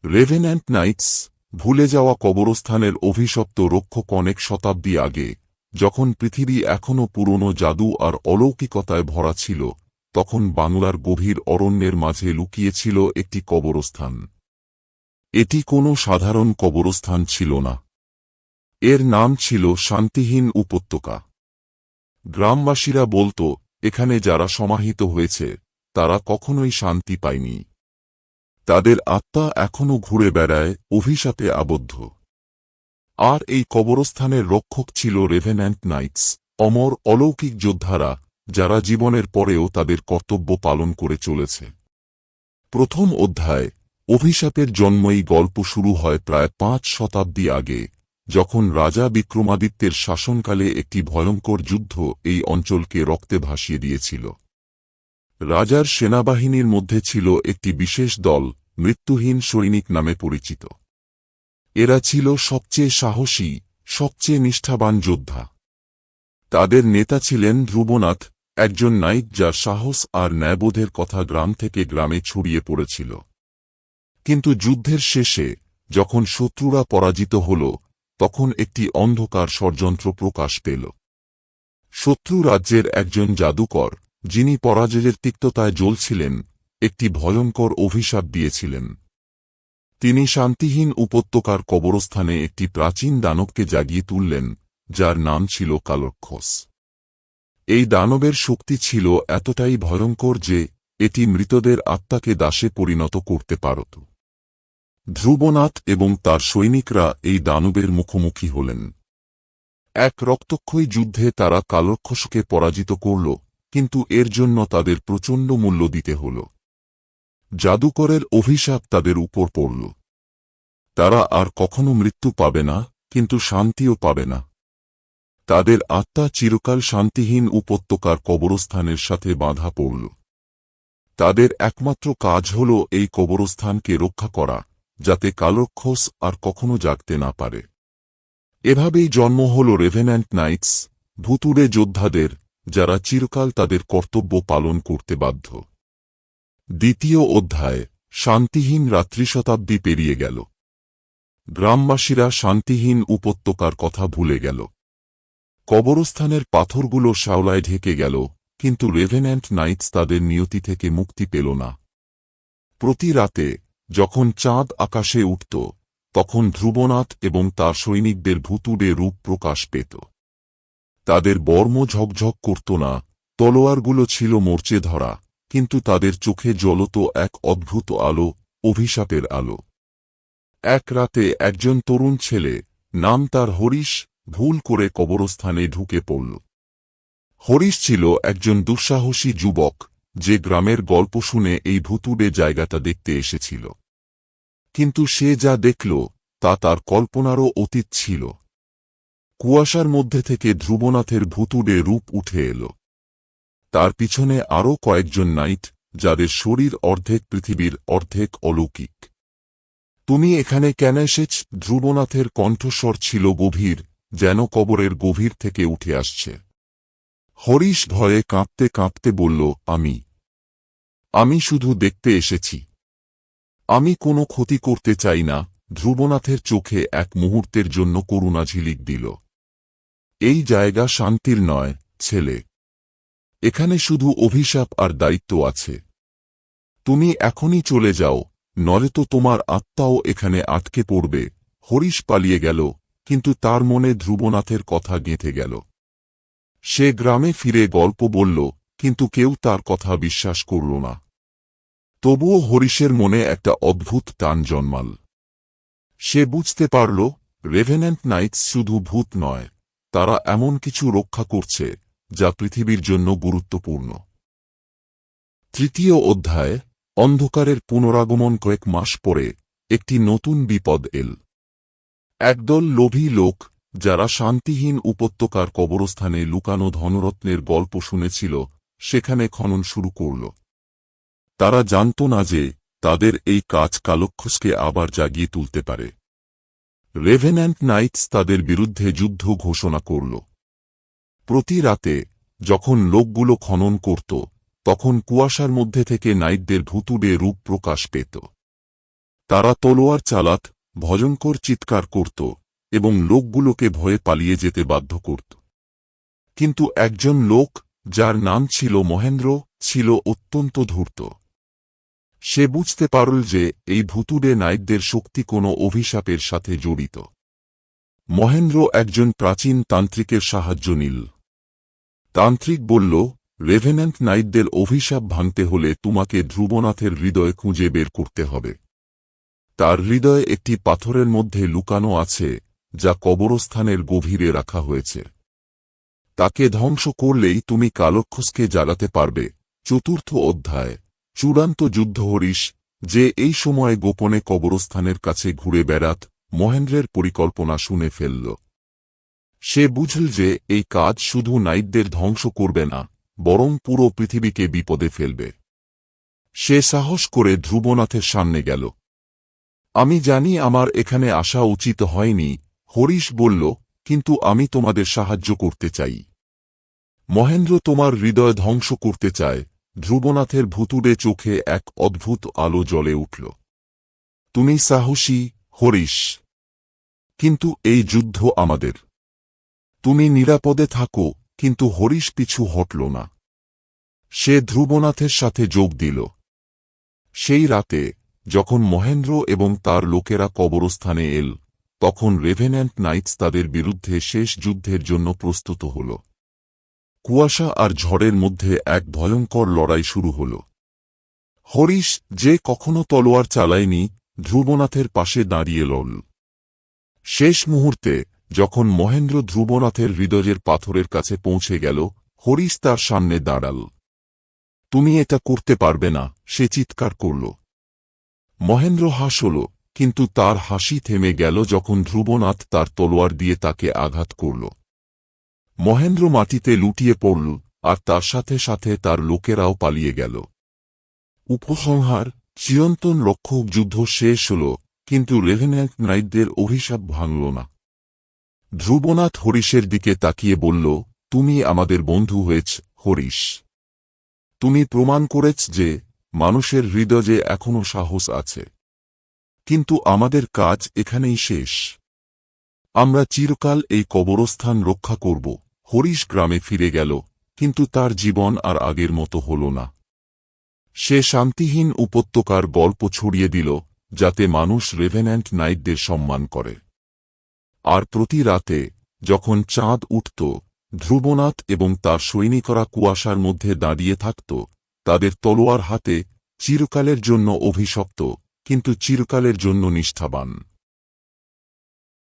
রেভেন্যান্ট Knights, ভুলে যাওয়া কবরস্থানের অভিশপ্ত রক্ষক। অনেক শতাব্দী আগে, যখন পৃথিবী এখনও পুরনো জাদু আর অলৌকিকতায় ভরা ছিল, তখন বাংলার গভীর অরণ্যের মাঝে লুকিয়েছিল একটি কবরস্থান। এটি কোনো সাধারণ কবরস্থান ছিল না। এর নাম ছিল শান্তিহীন উপত্যকা। গ্রামবাসীরা বলত, এখানে যারা সমাহিত হয়েছে তারা কখনোই শান্তি পায়নি। তাদের আত্মা এখনও ঘুরে বেড়ায়, অভিশাপে আবদ্ধ। আর এই কবরস্থানের রক্ষক ছিল রেভেন্যান্ট নাইটস, অমর অলৌকিক যোদ্ধারা, যারা জীবনের পরেও তাদের কর্তব্য পালন করে চলেছে। প্রথম অধ্যায়, অভিশাপের জন্ম। এই গল্প শুরু হয় প্রায় 5 শতাব্দী আগে, যখন রাজা বিক্রমাদিত্যের শাসনকালে একটি ভয়ঙ্কর যুদ্ধ এই অঞ্চলকে রক্তে ভাসিয়ে দিয়েছিল। রাজার সেনাবাহিনীর মধ্যে ছিল একটি বিশেষ দল, মৃত্যুহীন সৈনিক নামে পরিচিত। এরা ছিল সবচেয়ে সাহসী, সবচেয়ে নিষ্ঠাবান যোদ্ধা। তাদের নেতা ছিলেন ধ্রুবনাথ, একজন নাইট যার সাহস আর ন্যায়বোধের কথা গ্রাম থেকে গ্রামে ছড়িয়ে পড়েছিল। কিন্তু যুদ্ধের শেষে, যখন শত্রুরা পরাজিত হল, তখন একটি অন্ধকার ষড়যন্ত্র প্রকাশ পেল। শত্রু রাজ্যের একজন জাদুকর, যিনি পরাজয়ের তিক্ততায় জ্বলছিলেন, একটি ভয়ঙ্কর অভিশাপ দিয়েছিলেন। তিনি শান্তিহীন উপত্যকার কবরস্থানে একটি প্রাচীন দানবকে জাগিয়ে তুললেন, যার নাম ছিল কালক্ষস। এই দানবের শক্তি ছিল এতটাই ভয়ঙ্কর যে এটি মৃতদের আত্মাকে দাসে পরিণত করতে পারত। ধ্রুবনাথ এবং তার সৈনিকরা এই দানবের মুখোমুখি হলেন। এক রক্তক্ষয়ী যুদ্ধে তারা কালক্ষসকে পরাজিত করল, কিন্তু এর জন্য তাদের প্রচণ্ড মূল্য দিতে হল। জাদুকরের অভিশাপ তাদের উপর পড়ল। তারা আর কখনো মৃত্যু পাবে না, কিন্তু শান্তিও পাবে না। তাদের আত্মা চিরকাল শান্তিহীন উপত্যকার কবরস্থানের সাথে বাঁধা পড়ল। তাদের একমাত্র কাজ হল এই কবরস্থানকে রক্ষা করা, যাতে কালক্ষস আর কখনো জাগতে না পারে। এভাবেই জন্ম হল রেভেন্যান্ট নাইটস, ভুতুড়ে যোদ্ধাদের, যারা চিরকাল তাদের কর্তব্য পালন করতে বাধ্য। দ্বিতীয় অধ্যায়, শান্তিহীন রাত্রি। শতাব্দী পেরিয়ে গেল। গ্রামবাসীরা শান্তিহীন উপত্যকার কথা ভুলে গেল। কবরস্থানের পাথরগুলো শ্যাওলায় ঢেকে গেল, কিন্তু রেভেন্যান্ট নাইটস তাদের নিয়তি থেকে মুক্তি পেল না। প্রতি রাতে, যখন চাঁদ আকাশে উঠত, তখন ধ্রুবনাথ এবং তার সৈনিকদের ভুতুড়ে রূপ প্রকাশ পেত। তাদের বর্ম ঝকঝক করত না, তলোয়ারগুলো ছিল মরচে ধরা, কিন্তু তাদের চোখে জ্বলত এক অদ্ভুত আলো, অভিশাপের আলো। এক রাতে একজন তরুণ ছেলে, নাম তার হরিশ, ভুল করে কবরস্থানে ঢুকে পড়ল। হরিশ ছিল একজন দুঃসাহসী যুবক, যে গ্রামের গল্প শুনে এই ভুতুড়ে জায়গাটা দেখতে এসেছিল। কিন্তু সে যা দেখল, তা তার কল্পনারও অতীত ছিল। কুয়াশার মধ্যে থেকে ধ্রুবনাথের ভুতুড়ে রূপ উঠে এল। তার পিছনে আরও কয়েকজন নাইট, যাদের শরীর অর্ধেক পৃথিবীর, অর্ধেক অলৌকিক। তুমি এখানে কেন এসেছ? ধ্রুবনাথের কণ্ঠস্বর ছিল গভীর, যেন কবরের গভীর থেকে উঠে আসছে। হরিশ ভয়ে কাঁপতে কাঁপতে বলল, আমি শুধু দেখতে এসেছি। আমি কোনো ক্ষতি করতে চাই না। ধ্রুবনাথের চোখে এক মুহূর্তের জন্য করুণা ঝিলিক দিল। এই জায়গা শান্তির নয়, ছেলে। এখানে শুধু অভিশাপ আর দায়িত্ব আছে। তুমি এখনই চলে যাও, নয়তো তোমার আত্মাও এখানে আটকে পড়বে। হরিশ পালিয়ে গেল, কিন্তু তার মনে ধ্রুবনাথের কথা গেঁথে গেল। সে গ্রামে ফিরে গল্প বলল, কিন্তু কেউ তার কথা বিশ্বাস করল না। তবুও হরিশের মনে একটা অদ্ভুত টান জন্মাল। সে বুঝতে পারল, রেভেন্যান্ট নাইটস শুধু ভূত নয়, তারা এমন কিছু রক্ষা করছে যা পৃথিবীর জন্য গুরুত্বপূর্ণ। তৃতীয় অধ্যায়, অন্ধকারের পুনরাগমন। কয়েক মাস পরে একটি নতুন বিপদ এল। একদল লোভী লোক, যারা শান্তিহীন উপত্যকার কবরস্থানে লুকানো ধনরত্নের গল্প শুনেছিল, সেখানে খনন শুরু করল। তারা জানত না যে তাদের এই কাজ কালক্ষসকে আবার জাগিয়ে তুলতে পারে। রেভেন্যান্ট নাইটস তাদের বিরুদ্ধে যুদ্ধ ঘোষণা করল। প্রতি রাতে, যখন লোকগুলো খনন করত, তখন কুয়াশার মধ্যে থেকে নাইটদের ভুতুড়ে রূপ প্রকাশ পেত। তারা তলোয়ার চালাত, ভয়ঙ্কর চিৎকার করত এবং লোকগুলোকে ভয়ে পালিয়ে যেতে বাধ্য করত। কিন্তু একজন লোক, যার নাম ছিল মহেন্দ্র, ছিল অত্যন্ত ধূর্ত। সে বুঝতে পারল যে এই ভুতুড়ে নাইটদের শক্তি কোনো অভিশাপের সাথে জড়িত। মহেন্দ্র একজন প্রাচীন তান্ত্রিকের সাহায্য নিল। তান্ত্রিক বলল, রেভেন্যান্ট নাইটদের অভিশাপ ভাঙতে হলে তোমাকে ধ্রুবনাথের হৃদয় খুঁজে বের করতে হবে। তার হৃদয়ে একটি পাথরের মধ্যে লুকানো আছে, যা কবরস্থানের গভীরে রাখা হয়েছে। তাকে ধ্বংস করলেই তুমি কালক্ষসকে জ্বালাতে পারবে। চতুর্থ অধ্যায়, চূড়ান্ত যুদ্ধ। হরিশ, যে এই সময়ে গোপনে কবরস্থানের কাছে ঘুরে বেড়াত, মহেন্দ্রের পরিকল্পনা শুনে ফেলল। সে বুঝল যে এই কাজ শুধু নাইটদের ধ্বংস করবে না, বরং পুরো পৃথিবীকে বিপদে ফেলবে। সে সাহস করে ধ্রুবনাথের সামনে গেল। আমি জানি আমার এখানে আসা উচিত হয়নি, হরিশ বলল, কিন্তু আমি তোমাদের সাহায্য করতে চাই। মহেন্দ্র তোমার হৃদয় ধ্বংস করতে চায়। ধ্রুবনাথের ভুতুড়ে চোখে এক অদ্ভুত আলো জ্বলে উঠল। তুমি সাহসী, হরিশ। কিন্তু এই যুদ্ধ আমাদের। তুমি নিরাপদে থাকো। কিন্তু হরিশ পিছু হটল না। সে ধ্রুবনাথের সাথে যোগ দিল। সেই রাতে, যখন মহেন্দ্র এবং তার লোকেরা কবরস্থানে এল, তখন রেভেন্যান্ট নাইটস তাদের বিরুদ্ধে শেষ যুদ্ধের জন্য প্রস্তুত হল। কুয়াশা আর ঝড়ের মধ্যে এক ভয়ঙ্কর লড়াই শুরু হল। হরিশ, যে কখনো তলোয়ার চালায়নি, ধ্রুবনাথের পাশে দাঁড়িয়ে লড়ল। শেষ মুহূর্তে, যখন মহেন্দ্র ধ্রুবনাথের হৃদয়ের পাথরের কাছে পৌঁছে গেল, হরিশ তার সামনে দাঁড়াল। তুমি এটা করতে পারবে না, সে চিৎকার করল। মহেন্দ্র হাসল, কিন্তু তার হাসি থেমে গেল যখন ধ্রুবনাথ তার তলোয়ার দিয়ে তাকে আঘাত করল। মহেন্দ্র মাটিতে লুটিয়ে পড়ল, আর তার সাথে সাথে তার লোকেরাও পালিয়ে গেল। উপসংহার: চিরন্তন রক্ষক যুদ্ধ শেষ হল, কিন্তু রেভেন্যান্ট নাইটদের অভিশাপ ভাঙল না। ধ্রুবনাথ হরিশের দিকে তাকিয়ে বলল, তুমি আমাদের বন্ধু হয়েছ, হরিশ। তুমি প্রমাণ করেছ যে মানুষের হৃদয়ে এখনও সাহস আছে। কিন্তু আমাদের কাজ এখানেই শেষ। আমরা চিরকাল এই কবরস্থান রক্ষা করব। হরিশ গ্রামে ফিরে গেল, কিন্তু তার জীবন আর আগের মতো হল না। সে শান্তিহীন উপত্যকার গল্প ছড়িয়ে দিল, যাতে মানুষ রেভেন্যান্ট নাইটদের সম্মান করে। আর প্রতি রাতে, যখন চাঁদ উঠত, ধ্রুবনাথ এবং তার সৈনিকরা কুয়াশার মধ্যে দাঁড়িয়ে থাকত, তাদের তলোয়ার হাতে, চিরকালের জন্য অভিশপ্ত, কিন্তু চিরকালের জন্য নিষ্ঠাবান।